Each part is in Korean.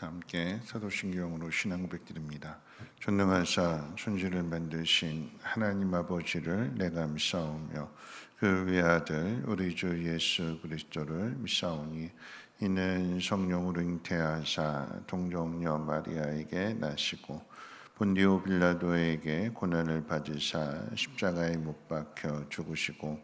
다 함께 사도신경으로 신앙 고백드립니다. 전능하사 천지를 만드신 하나님 아버지를 내가 믿사오며 그 외아들 우리 주 예수 그리스도를 믿사오니 이는 성령으로 잉태하사 동정녀 마리아에게 나시고 본디오 빌라도에게 고난을 받으사 십자가에 못 박혀 죽으시고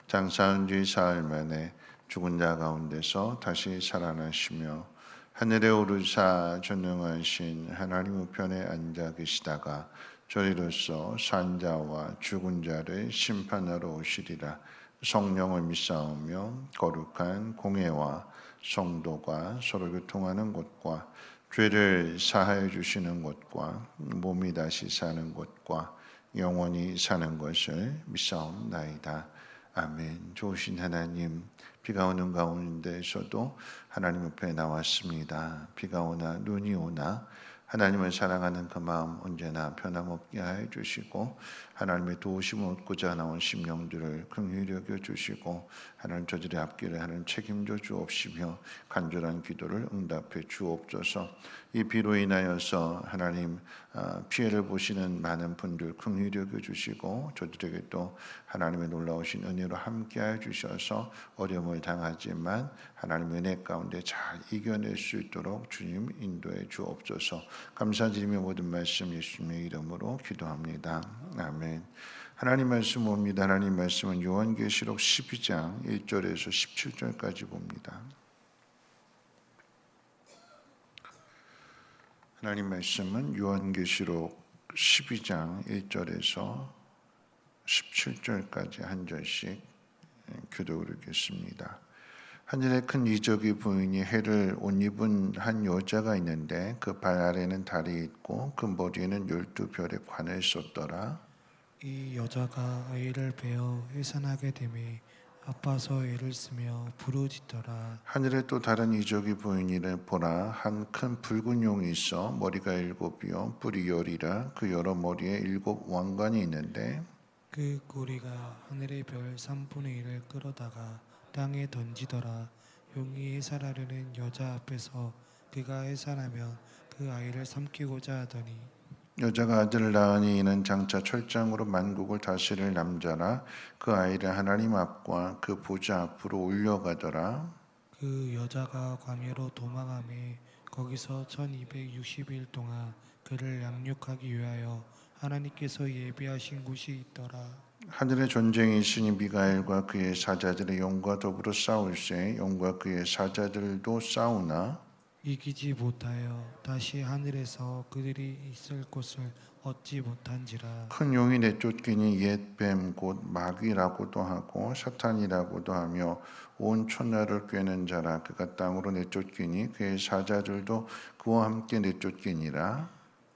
장사한 뒤 사흘 만에 죽은 자 가운데서 다시 살아나시며 하늘에 오르사 전능하신 하나님 우편에 앉아 계시다가 저리로서 산 자와 죽은 자를 심판하러 오시리라. 성령을 믿사오며 거룩한 공회와 성도가 서로 교통하는 곳과 죄를 사하여 주시는 곳과 몸이 다시 사는 곳과 영원히 사는 것을 믿사옵나이다. 아멘. 좋으신 하나님, 비가 오는 가운데서도 하나님 옆에 나왔습니다. 비가 오나 눈이 오나 하나님을 사랑하는 그 마음 언제나 변함없게 하여 주시고 하나님의 도우심을 얻고자 나온 심령들을 긍휼히 여겨 주시고 하나님 저들의 앞길을 하나님 책임져 주옵시며 간절한 기도를 응답해 주옵소서. 이 비로 인하여서 하나님 피해를 보시는 많은 분들 긍휼히 여겨 주시고 저들에게 또 하나님의 놀라우신 은혜로 함께하여 주셔서 어려움을 당하지만 하나님의 은혜 가운데 잘 이겨낼 수 있도록 주님 인도해 주옵소서. 감사드리며 모든 말씀 예수님의 이름으로 기도합니다. 아멘. 하나님 말씀 봅니다. 하나님 말씀은 요한계시록 12장 1절에서 17절까지 봅니다. 하나님 말씀은 요한계시록 12장 1절에서 17절까지 한 절씩 교독을 읽겠습니다. 하늘에 큰 이적이 보이니 해를 옷 입은 한 여자가 있는데 그 발 아래는 달이 있고 그 머리에는 12별의 관을 썼더라. 이 여자가 아이를 베어 해산하게 되매 아파서 애를 쓰며 부르짖더라. 하늘에 또 다른 이적이 보이니를 보라, 한 큰 붉은 용이 있어 머리가 7이요 뿔이 10이라. 그 여러 머리에 7 왕관이 있는데 그 꼬리가 하늘의 별 3분의 1을 끌어다가 땅에 던지더라. 용이 해산하려는 여자 앞에서 그가 해산하면 그 아이를 삼키고자 하더니 여자가 아들을 낳으니 이는 장차 철장으로 만국을 다스릴 남자라. 그 아이를 하나님 앞과 그 보좌 앞으로 올려가더라. 그 여자가 광야로 도망하매 거기서 1260일 동안 그를 양육하기 위하여 하나님께서 예비하신 곳이 있더라. 하늘에 전쟁이 있으니 미가엘과 그의 사자들의 영과 더불어 싸울세. 영과 그의 사자들도 싸우나 이기지 못하여 다시 하늘에서 그들이 있을 곳을 얻지 못한지라. 큰 용이 내쫓기니 옛 뱀 곧 마귀라고도 하고 사탄이라고도 하며 온 천하를 꿰는 자라. 그가 땅으로 내쫓기니 그의 사자들도 그와 함께 내쫓기니라.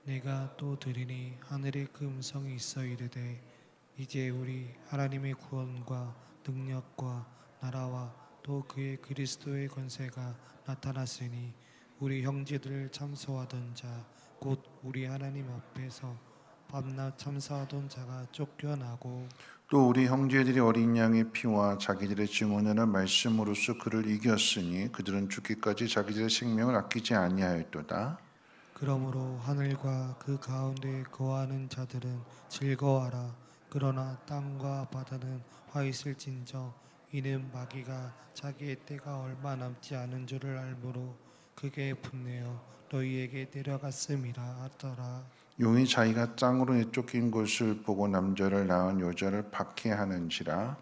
내가 또 들으니 하늘에 그 음성이 있어 이르되 이제 우리 하나님의 구원과 능력과 나라와 또 그의 그리스도의 권세가 나타났으니 우리 형제들을 참소하던 자 곧 우리 하나님 앞에서 밤낮 참사하던 자가 쫓겨나고 또 우리 형제들이 어린 양의 피와 자기들의 증언이나 말씀으로써 그를 이겼으니 그들은 죽기까지 자기들의 생명을 아끼지 아니하였도다. 그러므로 하늘과 그 가운데 거하는 자들은 즐거워하라. 그러나 땅과 바다는 화 있을진저 이는 마귀가 자기의 때가 얼마 남지 않은 줄을 알므로 크게 분내어 너희에게 내려갔음이라 하더라. 용이 자기가 땅으로 내쫓긴 것을 보고 남자를 낳은 여자를 박해하는지라.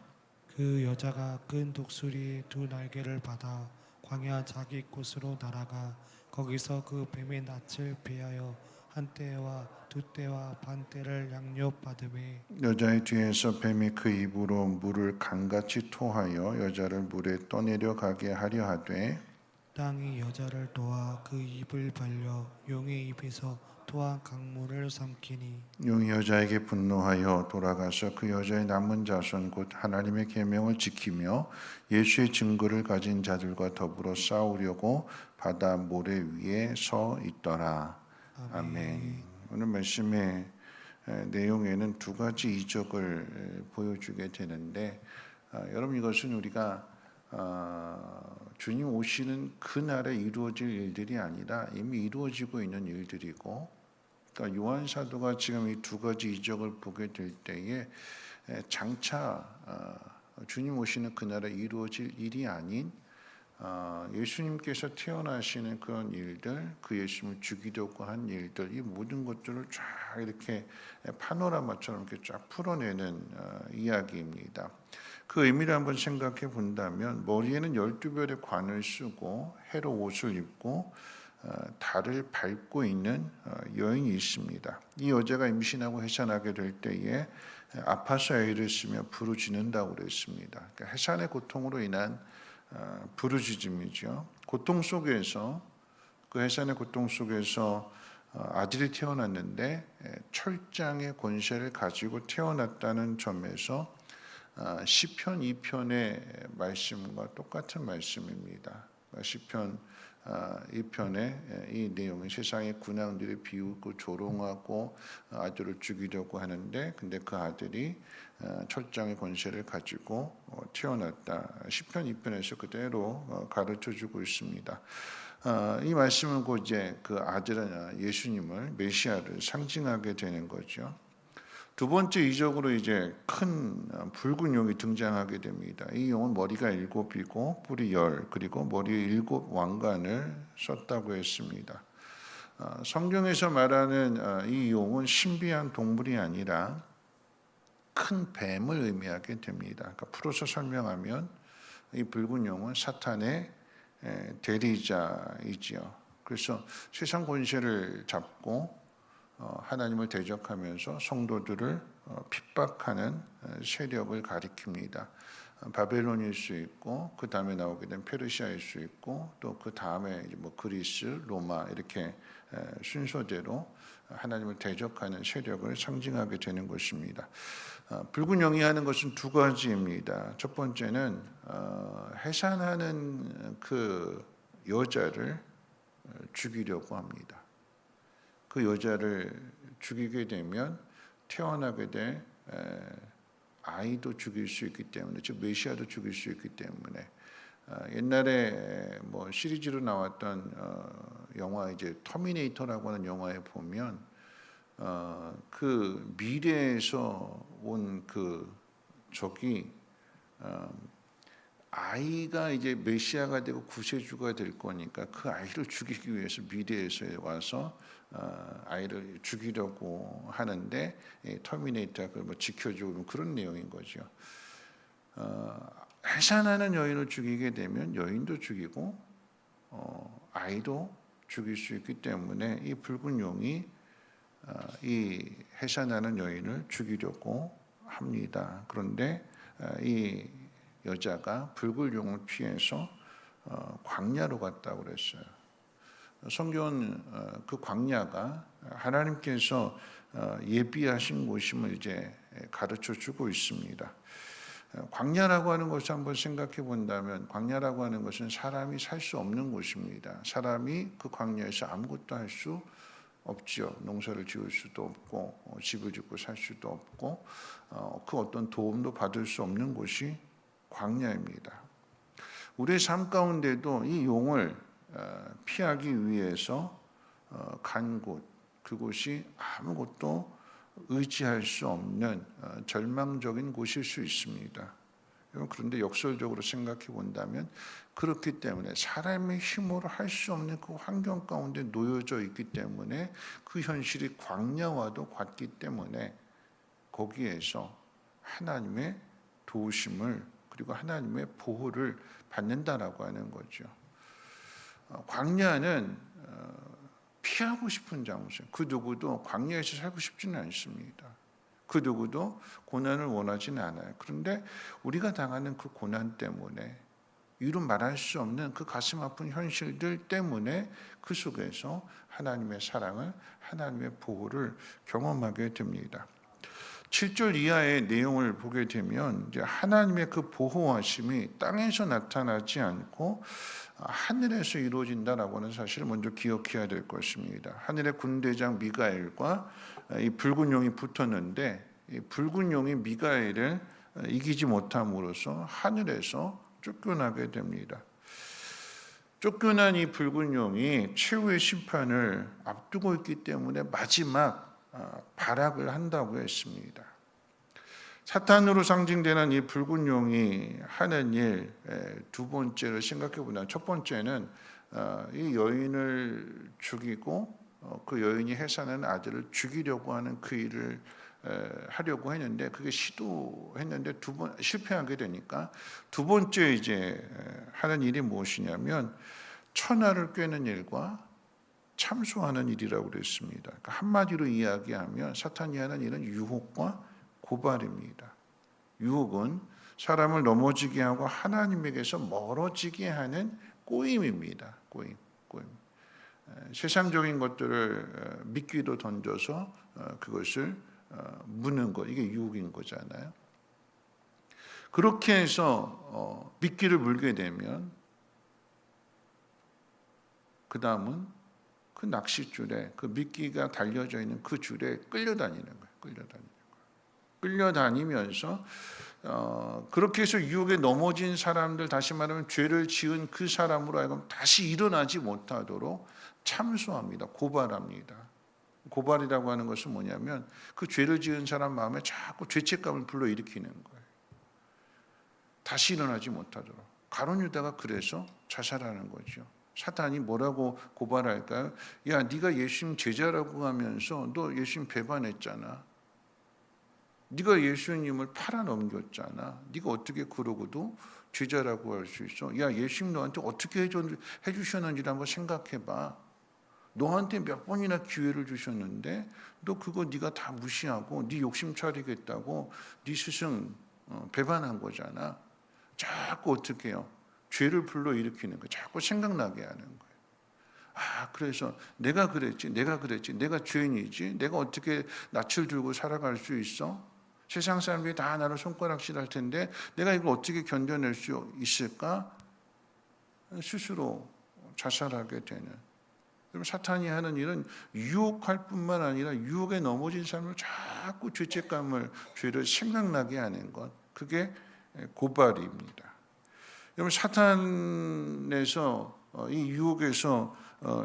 그 여자가 큰 독수리의 2 날개를 받아 광야 자기 곳으로 날아가 거기서 그 뱀의 낯을 피하여 1때와 2때와 반 때를 양육받으매 여자의 뒤에서 뱀이 그 입으로 물을 강같이 토하여 여자를 물에 떠내려 가게 하려 하되 땅이 여자를 도와 그 입을 벌려 용의 입에서 토한 강물을 삼키니 용이 여자에게 분노하여 돌아가서 그 여자의 남은 자손 곧 하나님의 계명을 지키며 예수의 증거를 가진 자들과 더불어 싸우려고 바다 모래 위에 서 있더라. 아멘. 오늘 말씀의 내용에는 2가지 이적을 보여주게 되는데 여러분 이것은 우리가 주님 오시는 그날에 이루어질 일들이 아니라 이미 이루어지고 있는 일들이고, 그러니까 요한 사도가 지금 이 두 가지 이적을 보게 될 때에 장차 주님 오시는 그날에 이루어질 일이 아닌 예수님께서 태어나시는 그런 일들, 그 예수님을 죽이려고 한 일들, 이 모든 것들을 쫙 이렇게 파노라마처럼 이렇게 쫙 풀어내는 이야기입니다. 그 의미를 한번 생각해 본다면, 머리에는 12별의 관을 쓰고 해로 옷을 입고 달을 밟고 있는 여인이 있습니다. 이 여자가 임신하고 해산하게 될 때에 아파서 애를 쓰며 부르짖는다고 그랬습니다. 그러니까 해산의 고통으로 인한 부르짖음이죠. 고통 속에서, 그 해산의 고통 속에서 아들이 태어났는데 철장의 권세를 가지고 태어났다는 점에서 시편 2편의 말씀과 똑같은 말씀입니다. 시편 2편의 이 내용은 세상의 군왕들이 비웃고 조롱하고 아들을 죽이려고 하는데, 근데 그 아들이 철장의 권세를 가지고 태어났다. 시편 2편에서 그대로 가르쳐주고 있습니다. 이 말씀은 곧 이제 그 아들은 예수님을, 메시아를 상징하게 되는 거죠. 두 번째 이적으로 이제 큰 붉은 용이 등장하게 됩니다. 이 용은 머리가 7이고 뿔이 10, 그리고 머리에 7 왕관을 썼다고 했습니다. 성경에서 말하는 이 용은 신비한 동물이 아니라 큰 뱀을 의미하게 됩니다. 그러니까 풀어서 설명하면 이 붉은 용은 사탄의 대리자이지요. 그래서 세상 권세를 잡고 하나님을 대적하면서 성도들을 핍박하는 세력을 가리킵니다. 바벨론일 수 있고, 그 다음에 나오게 된 페르시아일 수 있고, 또 그 다음에 뭐 그리스, 로마, 이렇게 순서대로 하나님을 대적하는 세력을 상징하게 되는 것입니다. 붉은 영이 하는 것은 두 가지입니다. 첫 번째는 해산하는 그 여자를 죽이려고 합니다. 그 여자를 죽이게 되면 태어나게 될 아이도 죽일 수 있기 때문에, 즉 메시아도 죽일 수 있기 때문에, 옛날에 뭐 시리즈로 나왔던 영화 이제 터미네이터라고 하는 영화에 보면 그 미래에서 온 그 적이 아이가 이제 메시아가 되고 구세주가 될 거니까 그 아이를 죽이기 위해서 미래에서 와서 아이를 죽이려고 하는데, 터미네이터가 그걸 뭐 지켜주고 그런 내용인 거죠. 해산하는 여인을 죽이게 되면 여인도 죽이고 아이도 죽일 수 있기 때문에 이 붉은 용이 이 해산하는 여인을 죽이려고 합니다. 그런데 이 여자가 붉은 용을 피해서 광야로 갔다고 그랬어요. 성경은 그 광야가 하나님께서 예비하신 곳임을 이제 가르쳐 주고 있습니다. 광야라고 하는 것을 한번 생각해 본다면, 광야라고 하는 것은 사람이 살 수 없는 곳입니다. 사람이 그 광야에서 아무것도 할 수 없죠. 농사를 지을 수도 없고 집을 짓고 살 수도 없고 그 어떤 도움도 받을 수 없는 곳이 광야입니다. 우리의 삶 가운데도 이 용을 피하기 위해서 간 곳, 그곳이 아무것도 의지할 수 없는 절망적인 곳일 수 있습니다. 그런데 역설적으로 생각해 본다면 그렇기 때문에 사람의 힘으로 할 수 없는 그 환경 가운데 놓여져 있기 때문에, 그 현실이 광야와도 같기 때문에 거기에서 하나님의 도우심을, 그리고 하나님의 보호를 받는다라고 하는 거죠. 광야는 피하고 싶은 장소. 그 누구도 광야에서 살고 싶지는 않습니다. 그 누구도 고난을 원하지는 않아요. 그런데 우리가 당하는 그 고난 때문에, 이루 말할 수 없는 그 가슴 아픈 현실들 때문에 그 속에서 하나님의 사랑을, 하나님의 보호를 경험하게 됩니다. 7절 이하의 내용을 보게 되면 이제 하나님의 그 보호하심이 땅에서 나타나지 않고 하늘에서 이루어진다라고 하는 사실을 먼저 기억해야 될 것입니다. 하늘의 군대장 미가엘과 이 붉은 용이 붙었는데, 이 붉은 용이 미가엘을 이기지 못함으로써 하늘에서 쫓겨나게 됩니다. 쫓겨난 이 붉은 용이 최후의 심판을 앞두고 있기 때문에 마지막 발악을 한다고 했습니다. 사탄으로 상징되는 이 붉은 용이 하는 일 두 번째를 생각해 보면, 첫 번째는 이 여인을 죽이고 그 여인이 해산한 아들을 죽이려고 하는 그 일을 하려고 했는데, 그게 시도했는데 두 번 실패하게 되니까 두 번째 이제 하는 일이 무엇이냐면 천하를 꿰는 일과 참소하는 일이라고 그랬습니다. 그러니까 한마디로 이야기하면 사탄이 하는 일은 유혹과 고발입니다. 유혹은 사람을 넘어지게 하고 하나님에게서 멀어지게 하는 꼬임입니다. 꼬임. 세상적인 것들을 미끼로 던져서 그것을 무는 것, 이게 유혹인 거잖아요. 그렇게 해서 미끼를 물게 되면 그 다음은 그 낚싯줄에, 그 미끼가 달려져 있는 그 줄에 끌려다니는 거예요. 끌려다니면서 그렇게 해서 유혹에 넘어진 사람들, 다시 말하면 죄를 지은 그 사람으로 하여금 다시 일어나지 못하도록 참소합니다. 고발합니다. 고발이라고 하는 것은 뭐냐면 그 죄를 지은 사람 마음에 자꾸 죄책감을 불러일으키는 거예요. 다시 일어나지 못하도록. 가룟 유다가 그래서 자살하는 거죠. 사탄이 뭐라고 고발할까요? 야, 네가 예수님 제자라고 하면서 너 예수님 배반했잖아. 네가 예수님을 팔아넘겼잖아. 네가 어떻게 그러고도 제자라고 할 수 있어? 야, 예수님 너한테 어떻게 해주셨는지 한번 생각해봐. 너한테 몇 번이나 기회를 주셨는데 너 그거 네가 다 무시하고 네 욕심 차리겠다고 네 스승 배반한 거잖아. 자꾸 어떻게 해요? 죄를 불러일으키는 거예요. 자꾸 생각나게 하는 거예요. 그래서 내가 그랬지, 내가 죄인이지, 내가 어떻게 낯을 들고 살아갈 수 있어? 세상 사람들이 다 나를 손가락질할 텐데 내가 이걸 어떻게 견뎌낼 수 있을까? 스스로 자살하게 되는. 그럼 사탄이 하는 일은 유혹할 뿐만 아니라 유혹에 넘어진 사람을 자꾸 죄를 생각나게 하는 것. 그게 고발입니다. 여러분, 사탄에서 이 유혹에서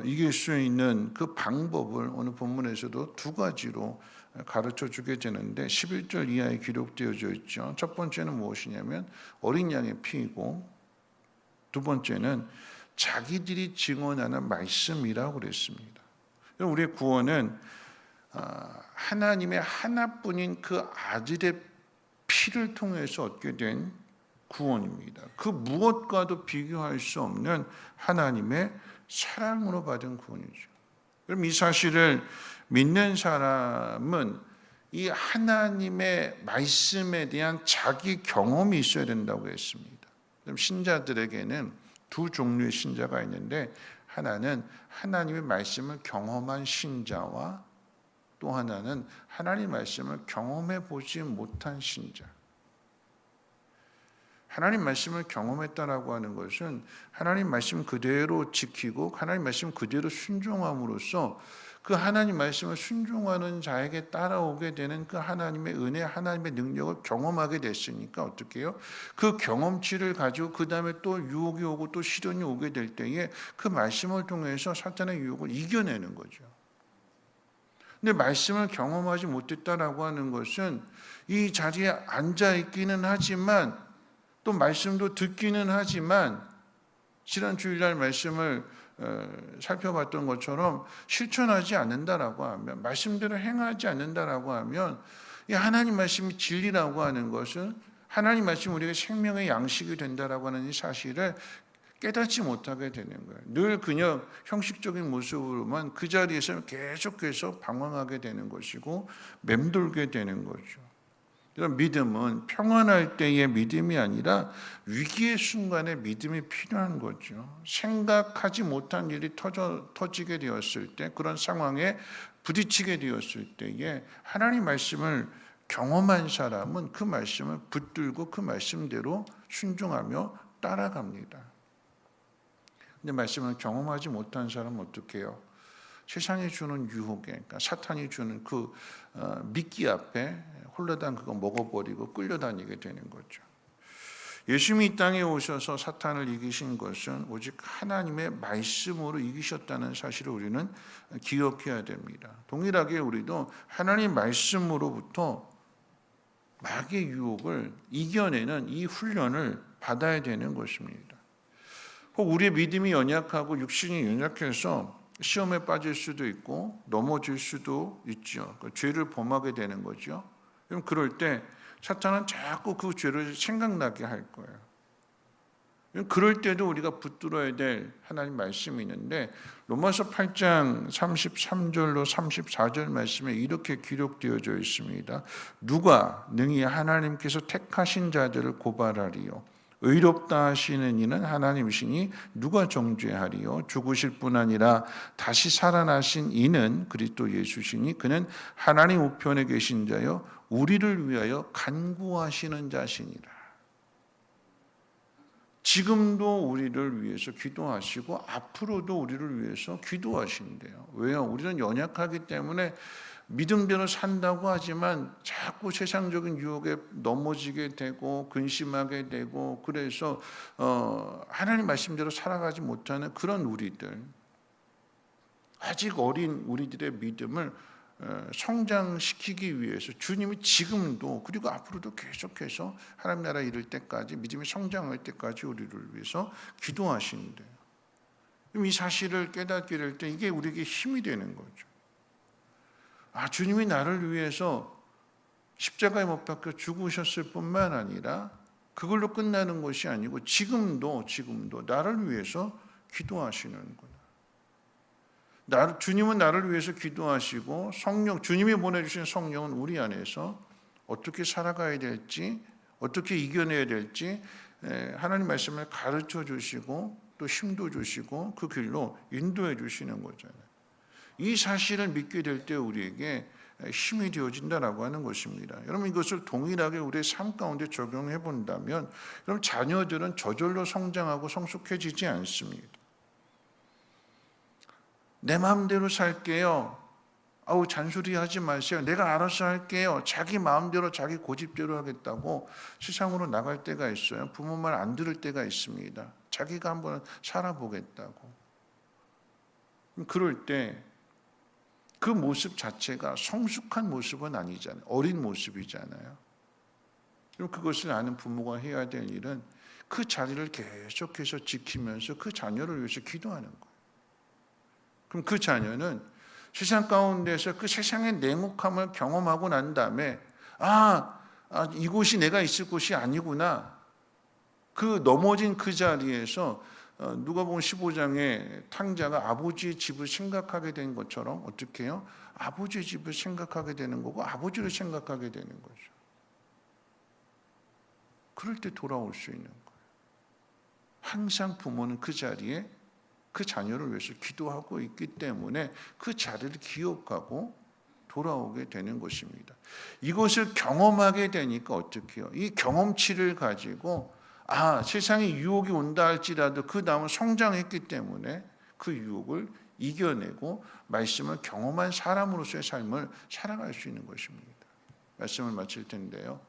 이길 수 있는 그 방법을 오늘 본문에서도 두 가지로 가르쳐 주게 되는데 11절 이하에 기록되어져 있죠. 첫 번째는 무엇이냐면 어린 양의 피이고, 두 번째는 자기들이 증언하는 말씀이라고 그랬습니다. 우리의 구원은 하나님의 하나뿐인 그 아들의 피를 통해서 얻게 된 구원입니다. 그 무엇과도 비교할 수 없는 하나님의 사랑으로 받은 구원이죠. 그럼 이 사실을 믿는 사람은 이 하나님의 말씀에 대한 자기 경험이 있어야 된다고 했습니다. 그럼 신자들에게는 두 종류의 신자가 있는데, 하나는 하나님의 말씀을 경험한 신자와 또 하나는 하나님의 말씀을 경험해 보지 못한 신자. 하나님 말씀을 경험했다라고 하는 것은 하나님 말씀 그대로 지키고 하나님 말씀 그대로 순종함으로써 그 하나님 말씀을 순종하는 자에게 따라오게 되는 그 하나님의 은혜, 하나님의 능력을 경험하게 됐으니까 어떻게 해요? 그 경험치를 가지고 그 다음에 또 유혹이 오고 또 시련이 오게 될 때에 그 말씀을 통해서 사탄의 유혹을 이겨내는 거죠. 근데 말씀을 경험하지 못했다라고 하는 것은 이 자리에 앉아 있기는 하지만 또 말씀도 듣기는 하지만 지난 주일날 말씀을 살펴봤던 것처럼 실천하지 않는다라고 하면, 말씀대로 행하지 않는다라고 하면, 이 하나님 말씀이 진리라고 하는 것은 하나님 말씀 우리가 생명의 양식이 된다라고 하는 이 사실을 깨닫지 못하게 되는 거예요. 늘 그냥 형식적인 모습으로만 그 자리에서 계속해서 방황하게 되는 것이고 맴돌게 되는 거죠. 이런 믿음은 평안할 때의 믿음이 아니라 위기의 순간에 믿음이 필요한 거죠. 생각하지 못한 일이 터지게 되었을 때, 그런 상황에 부딪히게 되었을 때에 하나님 말씀을 경험한 사람은 그 말씀을 붙들고 그 말씀대로 순종하며 따라갑니다. 근데 말씀을 경험하지 못한 사람은 어떻게 해요? 세상이 주는 유혹에, 그러니까 사탄이 주는 그 미끼 앞에 홀라당 그거 먹어버리고 끌려다니게 되는 거죠. 예수님이 이 땅에 오셔서 사탄을 이기신 것은 오직 하나님의 말씀으로 이기셨다는 사실을 우리는 기억해야 됩니다. 동일하게 우리도 하나님 말씀으로부터 마귀의 유혹을 이겨내는 이 훈련을 받아야 되는 것입니다. 혹 우리의 믿음이 연약하고 육신이 연약해서 시험에 빠질 수도 있고 넘어질 수도 있죠. 죄를 범하게 되는 거죠. 그럼 그럴 때 사탄은 자꾸 그 죄를 생각나게 할 거예요. 그럴 때도 우리가 붙들어야 될 하나님 말씀이 있는데 로마서 8장 33절로 34절 말씀에 이렇게 기록되어져 있습니다. 누가 능히 하나님께서 택하신 자들을 고발하리요? 의롭다 하시는 이는 하나님이시니 누가 정죄하리요? 죽으실 뿐 아니라 다시 살아나신 이는 그리스도 예수시니 그는 하나님 우편에 계신 자요 우리를 위하여 간구하시는 자시니라. 지금도 우리를 위해서 기도하시고 앞으로도 우리를 위해서 기도하신대요. 왜요? 우리는 연약하기 때문에 믿음대로 산다고 하지만 자꾸 세상적인 유혹에 넘어지게 되고 근심하게 되고 그래서 하나님 말씀대로 살아가지 못하는 그런 우리들, 아직 어린 우리들의 믿음을 성장시키기 위해서 주님이 지금도 그리고 앞으로도 계속해서 하나님 나라 이룰 때까지 믿음이 성장할 때까지 우리를 위해서 기도하시는데요. 이 사실을 깨닫게 될 때 이게 우리에게 힘이 되는 거죠. 주님이 나를 위해서 십자가에 못 박혀 죽으셨을 뿐만 아니라 그걸로 끝나는 것이 아니고 지금도 나를 위해서 기도하시는구나. 주님은 나를 위해서 기도하시고 주님이 보내주신 성령은 우리 안에서 어떻게 살아가야 될지, 어떻게 이겨내야 될지 하나님 말씀을 가르쳐 주시고 또 힘도 주시고 그 길로 인도해 주시는 거잖아요. 이 사실을 믿게 될 때 우리에게 힘이 되어진다라고 하는 것입니다. 여러분 이것을 동일하게 우리의 삶 가운데 적용해 본다면 여러분 자녀들은 저절로 성장하고 성숙해지지 않습니다. 내 마음대로 살게요. 잔소리하지 마세요. 내가 알아서 할게요. 자기 마음대로 자기 고집대로 하겠다고 세상으로 나갈 때가 있어요. 부모 말 안 들을 때가 있습니다. 자기가 한번 살아보겠다고. 그럴 때 그 모습 자체가 성숙한 모습은 아니잖아요. 어린 모습이잖아요. 그럼 그것을 아는 부모가 해야 될 일은 그 자리를 계속해서 지키면서 그 자녀를 위해서 기도하는 거예요. 그럼 그 자녀는 세상 가운데서 그 세상의 냉혹함을 경험하고 난 다음에 이곳이 내가 있을 곳이 아니구나. 그 넘어진 그 자리에서 누가복음 15장에 탕자가 아버지의 집을 생각하게 된 것처럼 어떻게 해요? 아버지의 집을 생각하게 되는 거고 아버지를 생각하게 되는 거죠. 그럴 때 돌아올 수 있는 거예요. 항상 부모는 그 자리에 그 자녀를 위해서 기도하고 있기 때문에 그 자리를 기억하고 돌아오게 되는 것입니다. 이것을 경험하게 되니까 어떻게 해요? 이 경험치를 가지고 세상에 유혹이 온다 할지라도 그 다음은 성장했기 때문에 그 유혹을 이겨내고 말씀을 경험한 사람으로서의 삶을 살아갈 수 있는 것입니다. 말씀을 마칠 텐데요.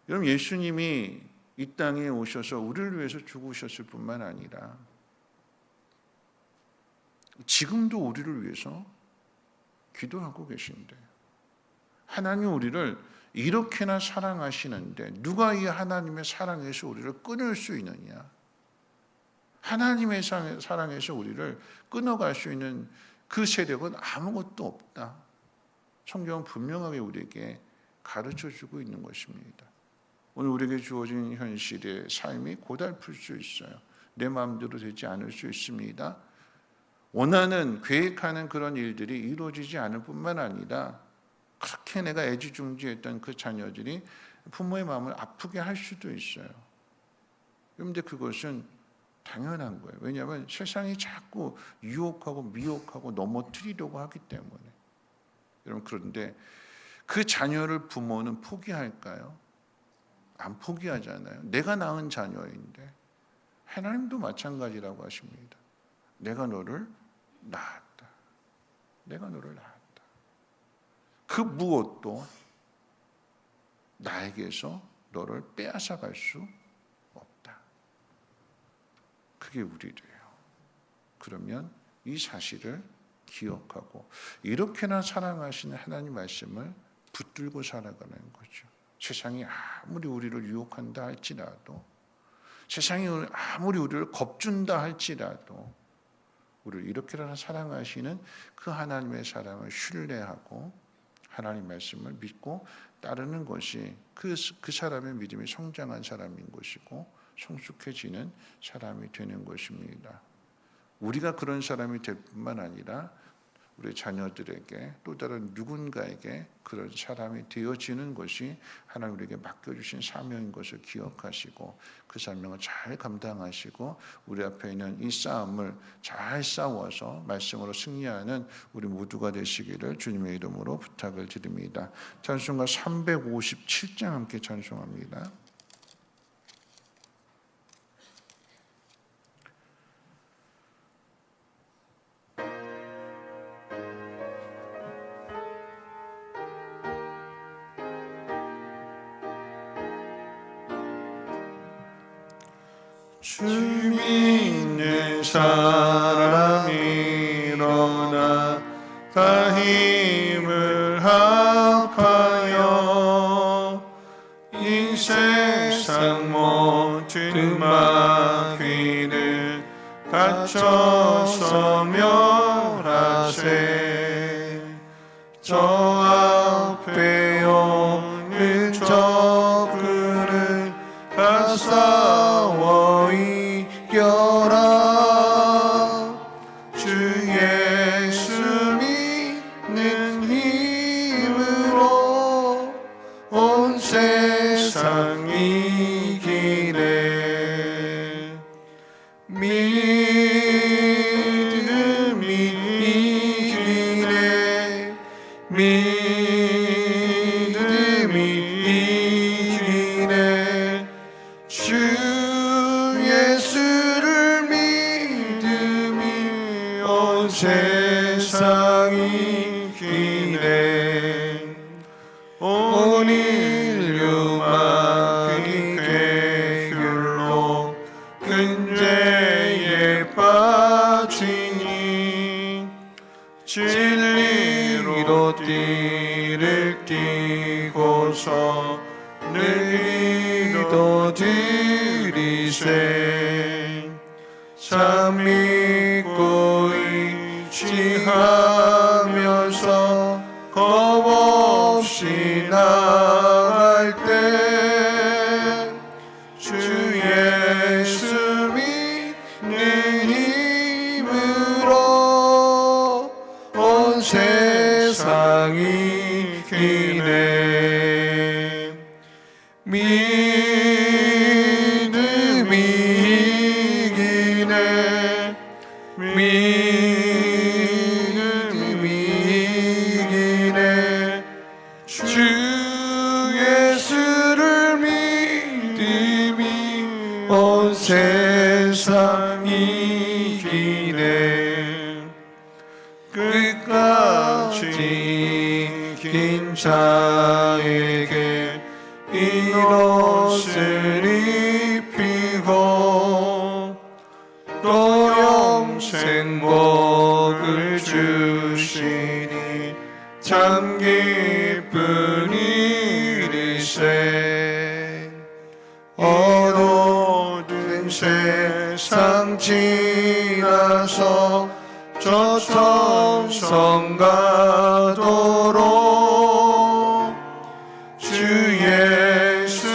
여러분 예수님이 이 땅에 오셔서 우리를 위해서 죽으셨을 뿐만 아니라 지금도 우리를 위해서 기도하고 계신데 하나님 우리를 이렇게나 사랑하시는데 누가 이 하나님의 사랑에서 우리를 끊을 수 있느냐? 하나님의 사랑에서 우리를 끊어갈 수 있는 그 세력은 아무것도 없다. 성경은 분명하게 우리에게 가르쳐주고 있는 것입니다. 오늘 우리에게 주어진 현실의 삶이 고달플 수 있어요. 내 마음대로 되지 않을 수 있습니다. 원하는 계획하는 그런 일들이 이루어지지 않을 뿐만 아니라 그렇게 내가 애지중지했던 그 자녀들이 부모의 마음을 아프게 할 수도 있어요. 그런데 그것은 당연한 거예요. 왜냐하면 세상이 자꾸 유혹하고 미혹하고 넘어뜨리려고 하기 때문에. 여러분 그런데 그 자녀를 부모는 포기할까요? 안 포기하잖아요. 내가 낳은 자녀인데 하나님도 마찬가지라고 하십니다. 내가 너를 낳았다. 내가 너를 낳았다. 그 무엇도 나에게서 너를 빼앗아갈 수 그게 우리래요. 그러면 이 사실을 기억하고 이렇게나 사랑하시는 하나님 말씀을 붙들고 살아가는 거죠. 세상이 아무리 우리를 유혹한다 할지라도, 세상이 아무리 우리를 겁준다 할지라도 우리를 이렇게나 사랑하시는 그 하나님의 사랑을 신뢰하고 하나님 말씀을 믿고 따르는 것이 그 사람의 믿음이 성장한 사람인 것이고 성숙해지는 사람이 되는 것입니다. 우리가 그런 사람이 될 뿐만 아니라 우리 자녀들에게 또 다른 누군가에게 그런 사람이 되어지는 것이 하나님 우리에게 맡겨주신 사명인 것을 기억하시고 그 사명을 잘 감당하시고 우리 앞에 있는 이 싸움을 잘 싸워서 말씀으로 승리하는 우리 모두가 되시기를 주님의 이름으로 부탁을 드립니다. 찬송가 357장 함께 찬송합니다. 주 믿는 사람이 일어나 다 힘을 합하여 이 세상 모든 마귀를 갇혀서 멸하세. 저 앞에 오는 적그를 다 싸워 이겨라. 주 예수 믿는 힘으로 온 세상 이기네. 믿음이 이기네. 믿음이 이기네. 주 예수를 믿음이 온 세상 이기네. 온 인류 마귀 궤율로 큰 죄에 빠지니 진리로 띠를 띠고서 늘 기도드리세. 참 믿고 의지하면서 겁없이 나갈 때 주 예수 믿는 힘으로 온 세상 이기네. 믿음이 이기네. 믿음이 이기네. 주 예수를 믿음이 온 세상 이기네. 끝까지 긴 자에게 이 옷을 입히고 또 영생 복을 주시니 참 기쁜 일이세. 어두운 세상 지나서 저 천성 가도록 주 예수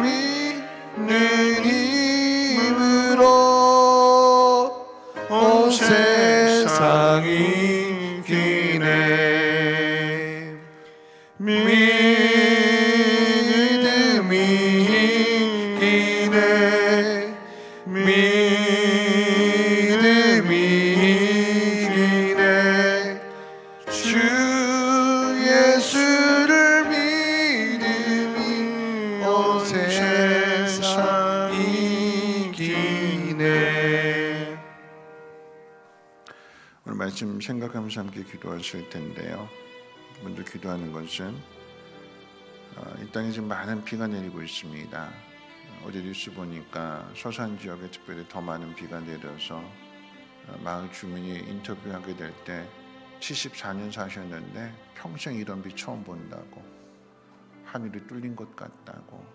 믿는 힘으로 온 세상 이기네. 믿음이 이기네. 믿음이 이기네. 주 예수를 믿음이 온 세상 이기네. 오늘 말씀 생각하면서 함께 기도하실 텐데요. 먼저 기도하는 것은 이 땅에 지금 많은 비가 내리고 있습니다. 어제 뉴스 보니까 서산 지역에 특별히 더 많은 비가 내려서 마을 주민이 인터뷰하게 될 때 74년 사셨는데 평생 이런 비 처음 본다고, 하늘이 뚫린 것 같다고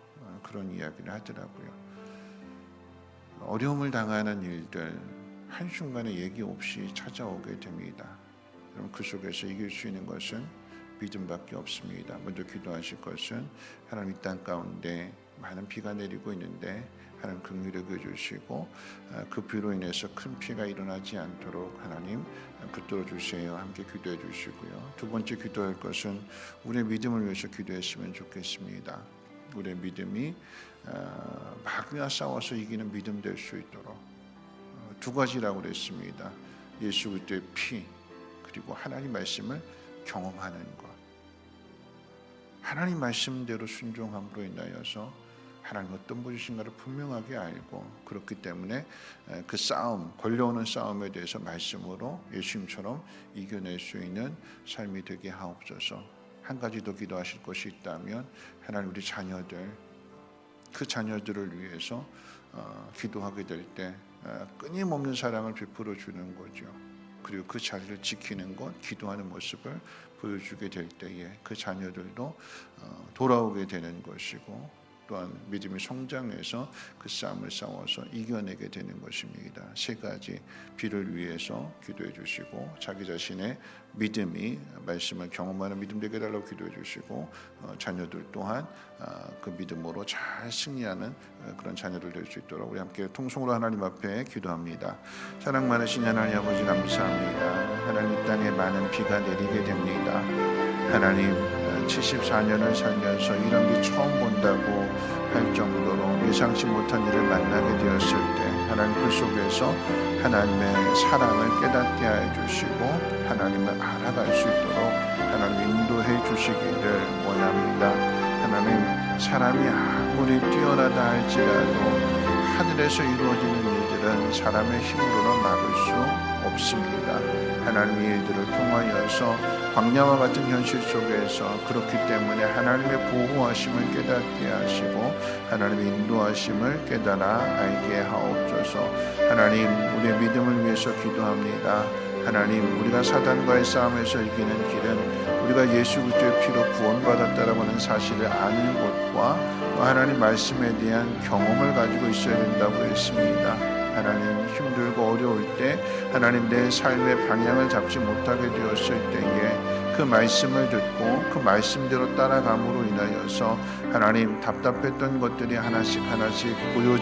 그런 이야기를 하더라고요. 어려움을 당하는 일들 한순간에 얘기 없이 찾아오게 됩니다. 그럼 그 속에서 이길 수 있는 것은 믿음밖에 없습니다. 먼저 기도하실 것은 하나님, 이 땅 가운데 많은 비가 내리고 있는데 하나님 긍휼히 여겨주시고 그 비로 인해서 큰 피가 일어나지 않도록 하나님 붙들어 주세요. 함께 기도해 주시고요. 두 번째 기도할 것은 우리의 믿음을 위해서 기도했으면 좋겠습니다. 우리의 믿음이 마귀와 싸워서 이기는 믿음 될 수 있도록 두 가지라고 그랬습니다. 예수 그리스도의 피, 그리고 하나님 말씀을 경험하는 것. 하나님 말씀대로 순종함으로 인하여서 하나님 어떤 분이신가를 분명하게 알고, 그렇기 때문에 그 싸움, 걸려오는 싸움에 대해서 말씀으로 예수님처럼 이겨낼 수 있는 삶이 되게 하옵소서. 한 가지 더 기도하실 것이 있다면 하나님, 우리 자녀들, 그 자녀들을 위해서 기도하게 될 때 끊임없는 사랑을 베풀어 주는 거죠. 그리고 그 자리를 지키는 것, 기도하는 모습을 보여주게 될 때에 그 자녀들도 돌아오게 되는 것이고, 또한 믿음이 성장해서 그 싸움을 싸워서 이겨내게 되는 것입니다. 세 가지 비를 위해서 기도해 주시고, 자기 자신의 믿음이 말씀을 경험하는 믿음 되게 해달라고 기도해 주시고, 자녀들 또한 그 믿음으로 잘 승리하는 그런 자녀들 될 수 있도록 우리 함께 통성으로 하나님 앞에 기도합니다. 사랑 많으신 하나님 아버지, 감사합니다. 하나님, 이 땅에 많은 비가 내리게 됩니다. 하나님, 74년을 살면서 이런 비 처음 본다고 할 정도로 예상치 못한 일을 만나게 되었을 때 하나님, 그 속에서 하나님의 사랑을 깨닫게 해 주시고 하나님을 알아갈 수 있도록 하나님 인도해 주시기를 원합니다. 하나님, 사람이 아무리 뛰어나다 할지라도 하늘에서 이루어지는 일들은 사람의 힘으로는 막을 수 없습니다. 하나님의 일들을 통하여서 광야와 같은 현실 속에서 그렇기 때문에 하나님의 보호하심을 깨닫게 하시고 하나님의 인도하심을 깨달아 알게 하옵소서. 하나님, 우리의 믿음을 위해서 기도합니다. 하나님, 우리가 사단과의 싸움에서 이기는 길은 우리가 예수 그리스도의 피로 구원받았다라고 하는 사실을 아는 것과 또 하나님 말씀에 대한 경험을 가지고 있어야 된다고 했습니다. 하나님, 힘들고 어려울 때 하나님, 내 삶의 방향을 잡지 못하게 되었을 때에 그 말씀을 듣고 그 말씀대로 따라감으로 인하여서 하나님, 답답했던 것들이 하나씩 보여